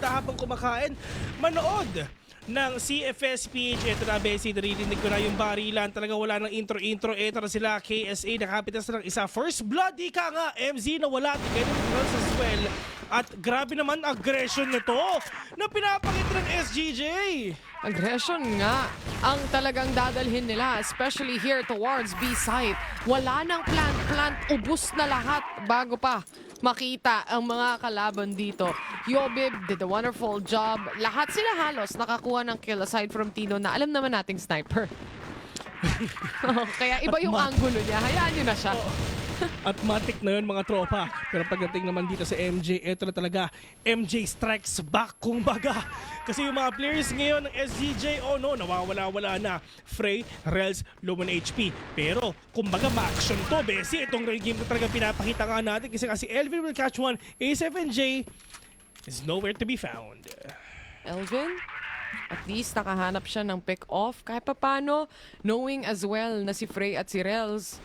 maganda habang kumakain. Manood ng CFSPH. Ito na, Bessie, naririnig ko na yung barilan. Talaga wala ng intro-intro. Ito na sila, KSA, nakapitas na ng isa. First blood, ika nga, MZ na wala. Together with as well. At grabe naman aggression nito na pinapakita ng SGJ. Aggression nga ang talagang dadalhin nila, especially here towards B site. Wala nang plant, ubus na lahat bago pa makita ang mga kalaban dito. Yobib did a wonderful job. Lahat sila halos nakakuha ng kill aside from Tino na alam naman nating sniper. Kaya iba yung angulo niya. Hayaan nyo na siya. At matik na yun mga tropa. Pero pagdating naman dito sa MJ, eto na talaga, MJ strikes back kung baga. Kasi yung mga players ngayon ng SGJ, oh no, nawawala-wala na. Frey, Rels, low on HP. Pero kung baga ma-action to, Bessie, itong real game na talaga pinapakita nga natin. Kasi Elvin will catch one, A7J is nowhere to be found. Elvin, at least nakahanap siya ng pick-off. Kahit papano, knowing as well na si Frey at si Rels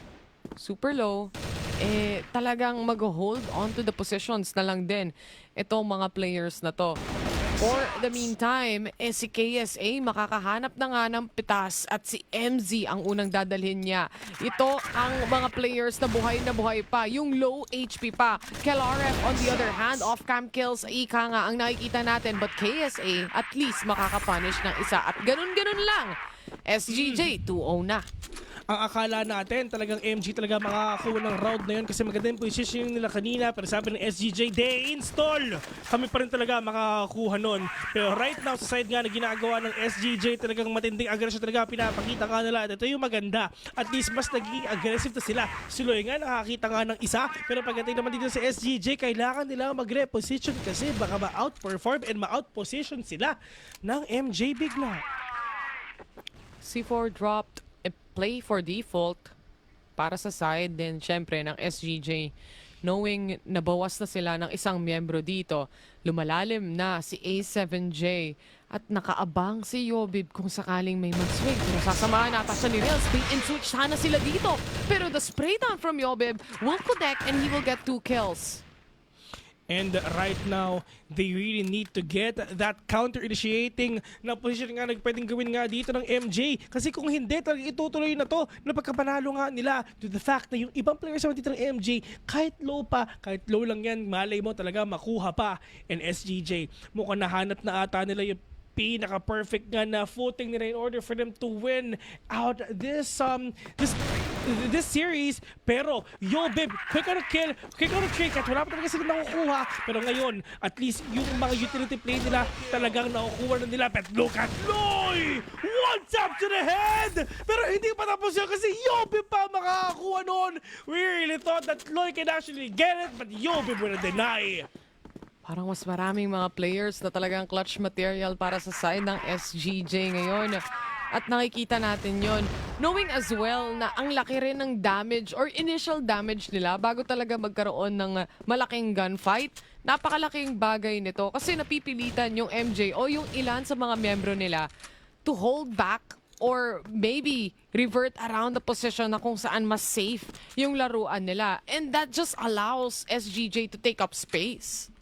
super low, talagang mag-hold on to the positions na lang din itong mga players na to. For the meantime, si KSA makakahanap na nga ng pitas at si MZ ang unang dadalhin niya. Ito ang mga players na buhay pa, yung low HP pa. Kelaref on the other hand, off-cam kills, ika nga ang nakikita natin. But KSA at least makakapunish ng isa at ganun-ganun lang. SGJ 2-0 na. Ang akala natin talagang MG talaga makakakuha ng round na yun kasi maganda yung positioning nila kanina, pero sabi ng SGJ, they install! Kami pa rin talaga makakakuha nun. Pero right now sa side nga na ginagawa ng SGJ, talagang matinding agresyon talaga pinapakita nga nila at ito yung maganda. At least mas naging aggressive na sila. Si Loy nga nakakita nga ng isa, pero pagdating naman dito sa SGJ, kailangan nila mag-reposition kasi baka ma-outperform and ma-outposition sila ng MJ bigla. C4 dropped a play for default para sa side din syempre ng SGJ. Knowing nabawas na sila ng isang miyembro dito, lumalalim na si A7J at nakaabang si Yobib kung sakaling may mag-swing. Pero sasamahan nata siya ni Rels. Bait and switch sana sila dito. Pero the spray down from Yobib will connect and he will get 2 kills. And right now, they really need to get that counter-initiating na position nga na pwedeng gawin nga dito ng MJ. Kasi kung hindi, talagang itutuloy na to na pagkapanalo nga nila to the fact na yung ibang players naman dito ng MJ, kahit low lang yan, malay mo talaga makuha pa. And SGJ, mukhang nahanap na ata nila yung pinaka-perfect nga na footing nila in order for them to win out this series. Pero Yobib, quick on a kill, quick on a trick at wala pa talaga sila nakukuha. Pero ngayon, at least yung mga utility play nila talagang nakukuha na nila. But look at Loy! One tap to the head! Pero hindi pa tapos yun kasi Yobib pa makakakuha nun. We really thought that Loy can actually get it, but Yobib will deny. Parang mas maraming mga players na talagang clutch material para sa side ng SGJ ngayon. At nakikita natin yon, knowing as well na ang laki rin ng damage or initial damage nila bago talaga magkaroon ng malaking gunfight. Napakalaking bagay nito kasi napipilitan yung MJ o yung ilan sa mga miyembro nila to hold back or maybe revert around the position na kung saan mas safe yung laruan nila. And that just allows SGJ to take up space.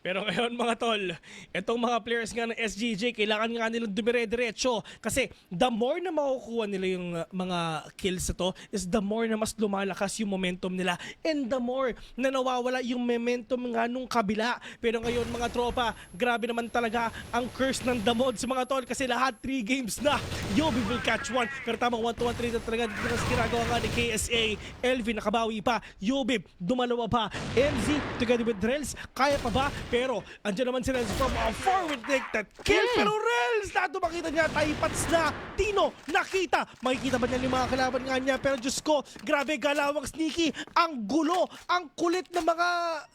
Pero ngayon mga tol, itong mga players nga ng SGJ, kailangan nga nilang dumire-diretso. Kasi the more na makukuha nila yung mga kills ito, is the more na mas lumalakas yung momentum nila. And the more na nawawala yung momentum nga nung kabila. Pero ngayon mga tropa, grabe naman talaga ang curse ng The Mods mga tol. Kasi lahat 3 games na, Yobi will catch one. Pero tamang 1-to-1 trade na talaga dito na ginagawa nga ni KSA. Elvin nakabawi pa, Yobib dumalawa pa, MZ together with Rels, kaya pa ba? Pero andyan naman si Rels from a forward take that kill. Pero Rels, nato makita niya, taipats na. Tino, nakita. Makikita ba niya yung mga kalaban nga niya? Pero Diyos ko, grabe galawang sneaky. Ang gulo, ang kulit ng mga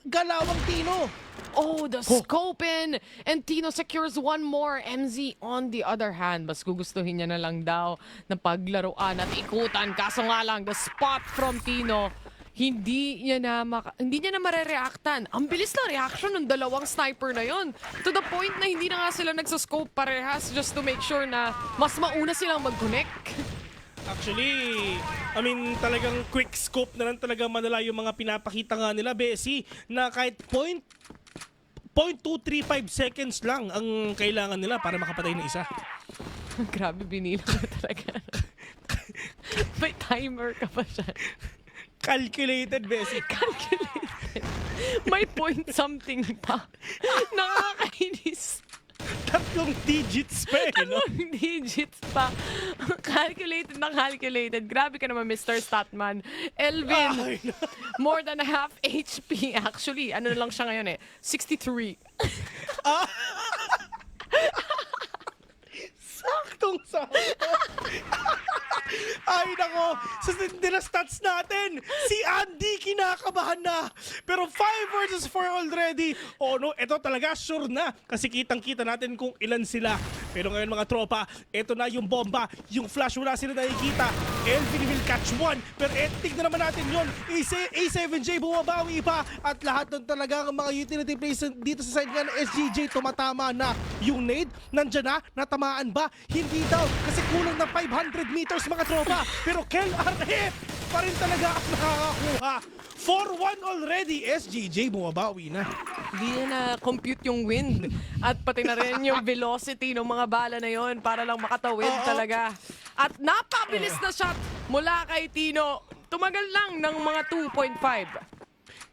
galawang Tino. Oh, the scope in! And Tino secures one more. MZ on the other hand, mas gugustuhin niya na lang daw na paglaruan at ikutan. Kaso nga lang, the spot from Tino, hindi niya na marereactan. Ang bilis ng reaction ng dalawang sniper na yon. To the point na hindi na nga sila nagsascope parehas just to make sure na mas mauna silang mag-connect. Actually, I mean, talagang quick scope na lang talaga manala yung mga pinapakita nga nila, Bessie, na kahit point 0.235 seconds lang ang kailangan nila para makapatay ng isa. Grabe, binilang mo talaga. May timer ka pa siya. Calculated, Bessie. Calculated. May point something pa. Nakakainis. 3 digits pa eh, no? 3 digits pa. Calculated na calculated. Grabe ka naman, Mr. Statman. Elvin, Ay, no. more than half HP. Actually, ano na lang siya ngayon eh? 63. Saktong-sakto. Ay, nako. Sa nila stats natin, si Andy kinakabahan na. Pero 5 versus 4 already. Oh no, ito talaga sure na. Kasi kitang-kita natin kung ilan sila. Pero ngayon mga tropa, ito na yung bomba. Yung flash wala sila nakikita. Elvin will catch one. Pero tignan naman natin yun. A7J bumabawi pa. At lahat ng talagang mga utility plays dito sa side nga ng SGJ tumatama na. Yung nade, nandyan na, natamaan ba? Hindi daw. Kasi kulang na 500 meters mga tropa. Pero Kel RF pa rin talaga ang nakakakuha. 4-1 already. SGJ bumabawi na. Hindi na compute yung wind. At pati na rin yung velocity ng mga bala na yon para lang makatawid talaga. At napabilis na shot mula kay Tino. Tumagal lang ng mga 2.5.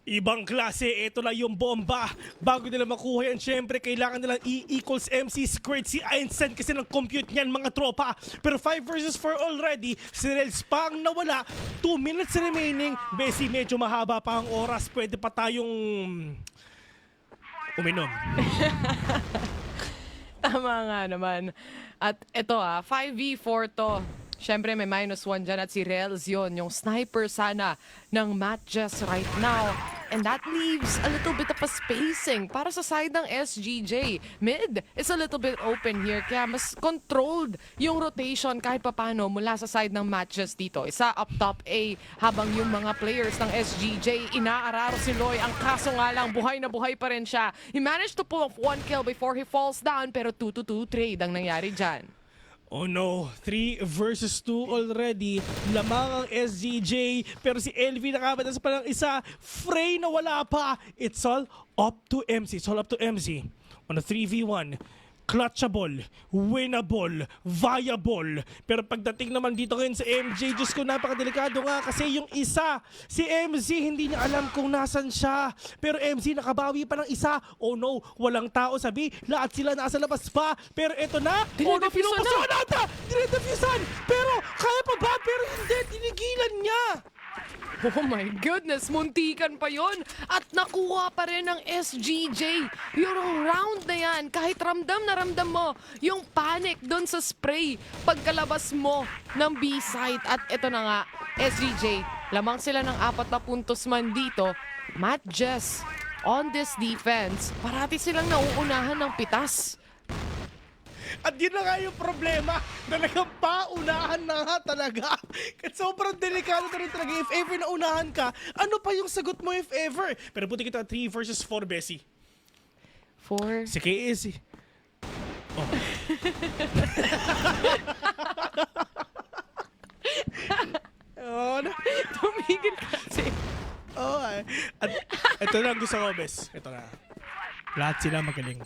Ibang klase, ito na yung bomba. Bago nila makuha yan, syempre, kailangan nilang E equals MC squared si Einstein kasi ng-compute niyan mga tropa. Pero 5 versus 4 already, si Rels pa ang nawala. 2 minutes remaining. Bessie, medyo mahaba pa ang oras. Pwede pa tayong uminom. Tama nga naman. At ito 5v4 to. Siyempre may -1 dyan at si Rels yun, yung sniper sana ng Matches right now. And that leaves a little bit of a spacing para sa side ng SGJ. Mid is a little bit open here, kaya mas controlled yung rotation kahit papano mula sa side ng Matches dito. Isa up top A, habang yung mga players ng SGJ inaararo si Loy. Ang kaso nga lang, buhay na buhay pa rin siya. He managed to pull off 1 kill before he falls down, pero 2-2 trade ang nangyari dyan. Oh no, 3 versus 2 already. Lamang ang SGJ. Pero si LV nakabatas pa ng isa. Frey na wala pa. It's all up to MC. It's all up to MC. On a 3v1. Clutchable, winnable, viable. Pero pagdating naman dito ngayon sa MJ, Diyos ko, napakadelikado nga kasi yung isa, si MC, hindi niya alam kung nasan siya. Pero MC nakabawi pa ng isa. Oh no, walang tao sabi. Lahat sila nasa labas pa. Pero eto na. Oh no, pinupusuan ata. Dinedefusan. Pero kaya pa ba? Pero hindi, tinigilan niya. Oh my goodness, muntikan pa yon at nakuha pa rin ng SGJ yung round na yan. Kahit ramdam na ramdam mo yung panic doon sa spray pagkalabas mo ng B-site. At ito na nga, SGJ, lamang sila ng 4 na puntos man dito. Matt Jess, on this defense, parati silang nauunahan ng pitas. At yun na nga yung problema. Talagang paunahan na nga talaga. At sobrang delikado na rin talaga. If ever naunahan ka, ano pa yung sagot mo if ever? Pero buti kita 3 versus 4, Bessie. 4. Si KS. Oh. Oh, ano? Tumigil kasi. Oh, at ito na ang gusto ko, Bes. Ito na. Lahat sila magaling.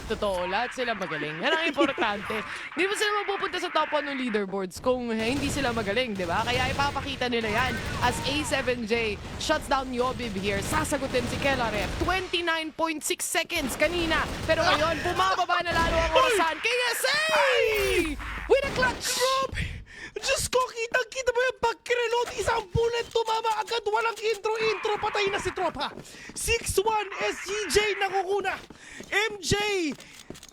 Totoo, lahat sila magaling. Yan ang importante. Di ba sila mapupunta sa top 1 ng leaderboards kung hindi sila magaling, di ba? Kaya ipapakita nila yan as A7J shuts down Yobib here. Sasagutin si Kelaref. 29.6 seconds kanina. Pero ngayon, bumababa na lalo ang orasan. KSA! With a clutch! Grabe! Diyos ko, kitang-kita mo yung pag-reload. Isang bullet, tumama agad. Walang intro-intro. Patay na si tropa. 6-1, SGJ nakukuna. MJ!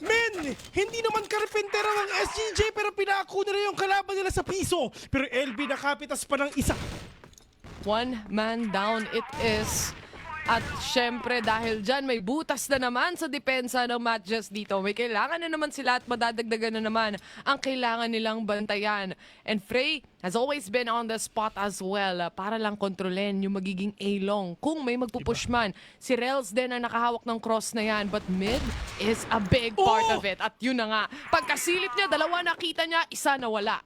Men, hindi naman karpentero ang SGJ pero pinako nila yung kalaban nila sa piso. Pero LB nakapitas pa ng isa. 1 man down it is. At syempre dahil dyan may butas na naman sa depensa ng Matches dito. May kailangan na naman sila at madadagdagan na naman ang kailangan nilang bantayan. And Frey has always been on the spot as well para lang kontrolin yung magiging A-long kung may magpupush man. Si Rels din ang nakahawak ng cross na yan, but mid is a big part of it. At yun na nga, pagkasilip niya, 2 nakita niya, 1 nawala.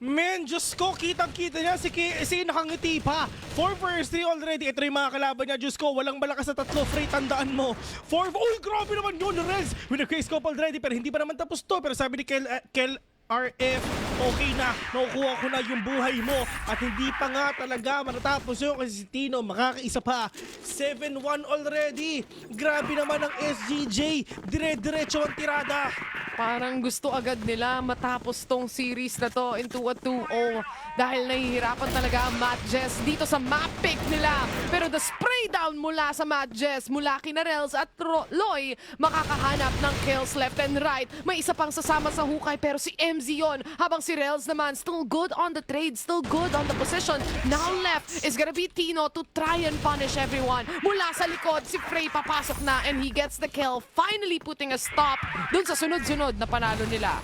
Men, Diyos ko, kitang-kita niya si nakangiti pa. 4 versus 3 already. Ito yung mga kalaban niya. Diyos ko, walang malakas na tatlo. Free, tandaan mo. 4, uy, grabe naman yun, Rez. With a case scope already, pero hindi pa naman tapos to. Pero sabi ni Kel RF, okay na, nakukuha ko na yung buhay mo at hindi pa nga talaga matatapos yun kasi si Tino makakaisa pa. 7-1 already. Grabe naman ang SGJ. Dire-diretso ang tirada. Parang gusto agad nila matapos tong series na to into a 2-0 dahil nahihirapan talaga ang Matt Jess dito sa map pick nila. Pero the spray down mula sa Matt Jess, mula kina Rels at Loy, makakahanap ng kills left and right. May isa pang sasama sa hukay pero si MZ yon, habang si Rels naman still good on the trade, still good on the position. Now left is gonna be Tino to try and punish everyone. Mula sa likod, si Frey papasok na and he gets the kill, finally putting a stop dun sa sunod-sunod na panalo nila.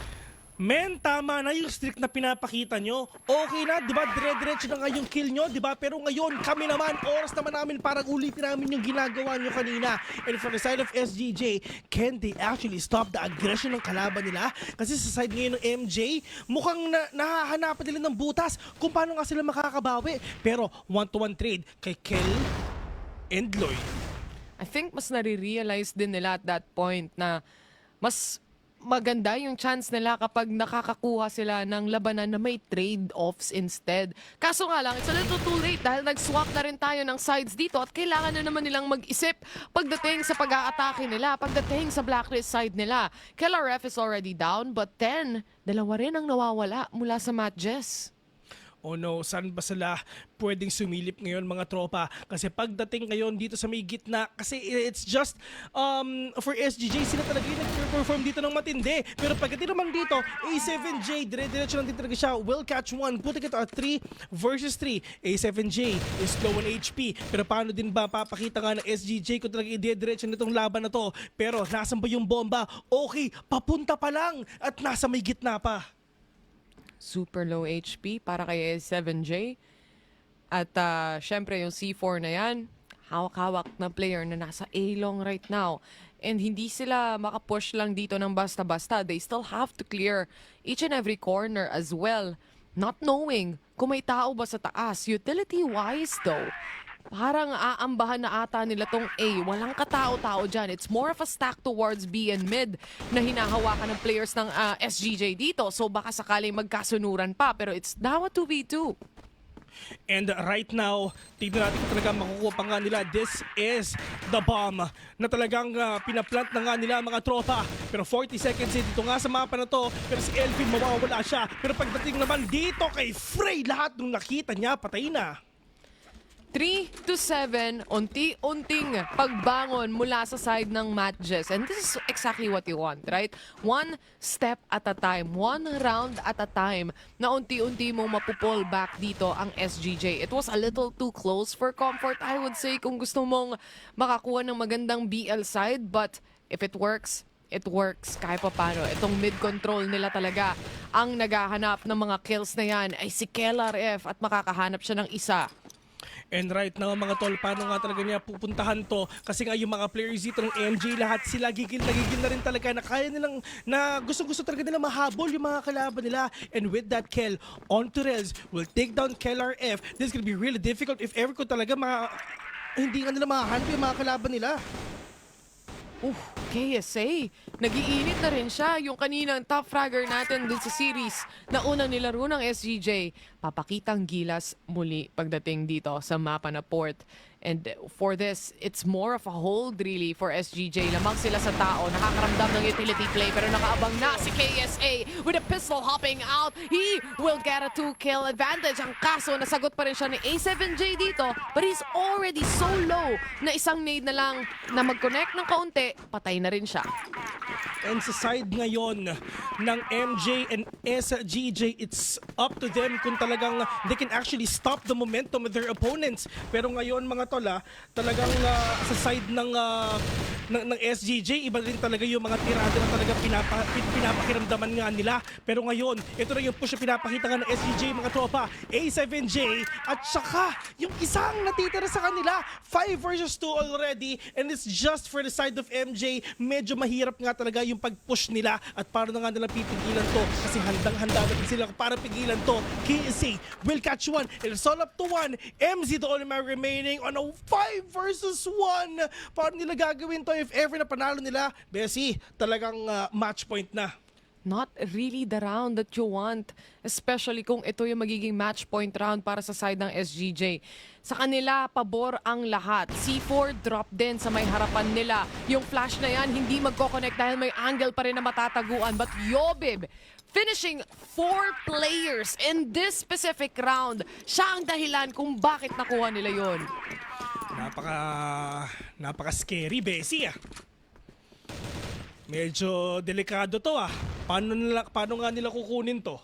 Men, tama na yung streak na pinapakita nyo. Okay na, di ba? Dire-diretso na nga yung kill nyo, di ba? Pero ngayon, kami naman, oras naman namin parang ulitin namin yung ginagawa nyo kanina. And from the side of SGJ, can they actually stop the aggression ng kalaban nila? Kasi sa side ngayon ng MJ, mukhang nahahanapan nila ng butas kung paano nga sila makakabawi. Pero 1-to-1 trade kay Kel and Lloyd. I think mas nare-realize din nila at that point na mas maganda yung chance nila kapag nakakakuha sila ng labanan na may trade-offs instead. Kaso nga lang, it's a little too late dahil nag-swap na rin tayo ng sides dito at kailangan na naman nilang mag-isip pagdating sa pag-aatake nila, pagdating sa blacklist side nila. KLRF is already down but then, dalawa rin ang nawawala mula sa Matt Jess. Oh no, saan ba sila pwedeng sumilip ngayon mga tropa? Kasi pagdating ngayon dito sa may gitna, kasi it's just for SGJ, sila talaga yung nag-perform dito ng matindi. Pero pagdating naman dito, A7J, dire-diretso lang din talaga siya, will catch one, putting it at 3 versus 3. A7J is low on HP. Pero paano din ba papakita nga ng SGJ kung talaga i-diretso nitong laban na to? Pero nasan ba yung bomba? Okay, papunta pa lang at nasa may gitna pa. Super low HP para kay 7J. At syempre yung C4 na yan, hawak-hawak na player na nasa A-long right now. And hindi sila makapush lang dito ng basta-basta. They still have to clear each and every corner as well. Not knowing kung may tao ba sa taas. Utility-wise though, parang aambahan na ata nila tong A. Walang katao-tao dyan. It's more of a stack towards B and mid na hinahawakan ng players ng SGJ dito. So baka sakaling magkasunuran pa. Pero it's now a 2v2. And right now, tignan natin kung talaga makukuha pa nga nila. This is the bomb na talagang pinaplant na nga nila mga tropa. Pero 40 seconds dito nga sa mapa na to. Pero si Elvin mawawala siya. Pero pagdating naman dito kay Frey, lahat nung nakita niya, patay na. 3-7, unti-unting pagbangon mula sa side ng Matt Jess. And this is exactly what you want, right? One step at a time, one round at a time, na unti-unti mong mapupull back dito ang SGJ. It was a little too close for comfort, I would say, kung gusto mong makakuha ng magandang BL side. But if it works, it works kahit pa paano. Itong mid-control nila talaga. Ang naghahanap ng mga kills na yan ay si KLRF at makakahanap siya ng isa. And right now mga tol, paano nga talaga niya pupuntahan to? Kasi nga yung mga players dito ng MJ, lahat sila gigil na rin talaga na kaya nilang, na gusto talaga nila mahabol yung mga kalaban nila. And with that, Kel, on to Rels, will take down KLRF. This is gonna be really difficult if ever ko talaga hindi nga nila mahahanap yung mga kalaban nila. KSA. Nag-iinit na rin siya. Yung kaninang top fragger natin dun sa series na unang nilaro ng SGJ. Papakitang gilas muli pagdating dito sa mapa na port. And for this, it's more of a hold really for SGJ. Lamang sila sa tao. Nakakaramdam ng utility play pero nakaabang na si KSA with a pistol hopping out. He will get a 2-kill advantage. Ang kaso, nasagot pa rin siya ni A7J dito. But he's already so low na isang nade na lang na mag-connect ng kaunti, patay na rin siya. And sa side ngayon ng MJ and SGJ, it's up to them kung talagang they can actually stop the momentum of their opponents. Pero ngayon mga tola, talagang sa side ng SGJ, iba rin talaga yung mga tirada na talaga pinapakiramdaman nga nila. Pero ngayon, ito na yung push na pinapakita nga ng SGJ mga tropa. A7J at saka yung isang natitira sa kanila. 5 versus 2 already and it's just for the side of MJ. Medyo mahirap nga talaga yung pag-push nila at paano na nga nila pipigilan to kasi handang-handa na din sila para pigilan to. KSA will catch one. It's all up to one. MZ the only man remaining on a 5 versus 1. Paano nila gagawin to if ever na panalo nila? Bessie, talagang match point na. Not really the round that you want. Especially kung ito yung magiging match point round para sa side ng SGJ. Sa kanila, pabor ang lahat. C4 drop din sa may harapan nila. Yung flash na yan, hindi magkoconnect dahil may angle pa rin na matataguan. But Yobib, finishing 4 players in this specific round. Siya ang dahilan kung bakit nakuha nila yon. Napaka-scary, Bessie. Medyo delikado to Paano nga nila kukunin to?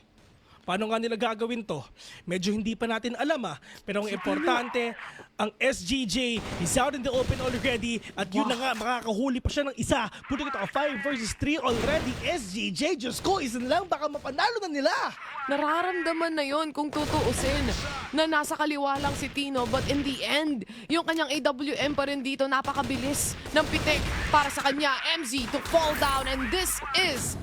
Paano nga nila gagawin to? Medyo hindi pa natin alam Pero ang importante, ang SGJ is out in the open already at yun na nga, makakahuli pa siya ng isa. Putting ito 5 versus 3 already. SGJ, Diyos ko, isa na lang, baka mapanalo na nila. Nararamdaman na yon kung tutuusin na nasa kaliwa lang si Tino, but in the end, yung kanyang AWM pa rin dito, napakabilis ng pitik para sa kanya, MZ to fall down, and this is